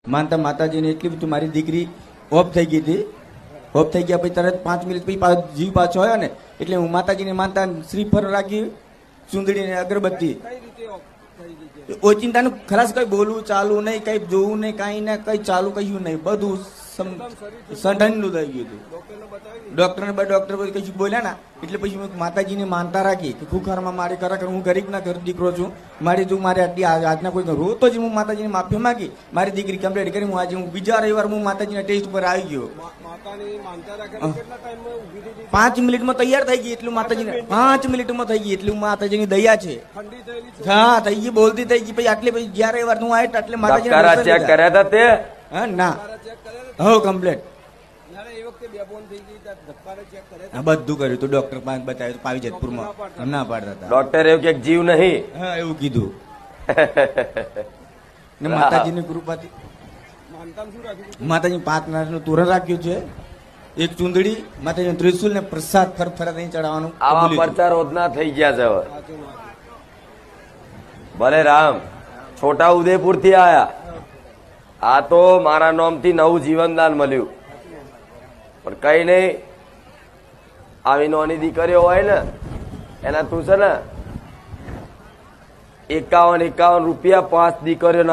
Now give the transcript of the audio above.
માનતા માતાજીને એટલી બધી મારી દીકરી ઓફ થઈ ગઈ હતી. ઓફ થઈ ગયા પછી તરત 5 મિનિટ પછી જીવ પાછો આવ્યો ને એટલે હું માતાજીને માનતા શ્રીફળ રાખી, ચૂંદડીને અગરબત્તી. ઓચિંતાનું ખલાસ કઈ બોલવું ચાલુ નહીં, કઈ જોવું નહીં, કઈ ને કઈ ચાલુ કહ્યું નહીં, બધું સંઠાનું થઈ ગયું હતું. ડોક્ટર કશું બોલ્યા ના એટલે પછી મેં માતાજીને માનતા રાખી કે ખુખારમાં મારી ખરેખર હું ગરીબના ઘર દીકરો છું, મારી તું મારે આટલી આજના કોઈ રોતો જ હું માતાજીને માફી માંગી, મારી દીકરી કમ્પ્લીટ કરી. હું આજે હું બીજા રવિવાર હું માતાજીના ટેસ્ટ પર આવી ગયો. 5 મિનિટમાં તૈયાર થઈ ગઈ એટલું માતાજીને 5 મિનિટમાં થઈ ગઈ એટલું માતાજીની દયા છે. હા થઈ ગઈ, બોલતી થઈ ગઈ. પછી આટલે પછી જ્યારે રવિવાર હું આવ્યો એટલે માતાજીને ચેક કર્યા હતા તે હા ના હો કમ્પ્લીટ બધું કર્યું હતું. ડોક્ટર પાસે બતાવ્યું પાવી જેતપુરમાં ના પાડતા હતા. ડોક્ટર એવું કે જીવ નહીં, હા એવું કીધું. ને માતાજીની કૃપાથી માતાજી 5 નારનું તોરણ રાખ્યું છે, એક ચૂંદડી, માતાજી ત્રિશુલ ને પ્રસાદ ફરફરા નહીં ચડાવવાનું. આવા પરચા રોજના થઈ ગયા છે હવે. ભલે રામ છોટા ઉદેપુર થી આયા, આ તો મારા નામથી નવું જીવનદાન મળ્યું. પણ કઈ નહીં, આવી નાની દીકરીઓ હોય ને એના તું છે ને 51 રૂપિયા 5 દીકરીઓના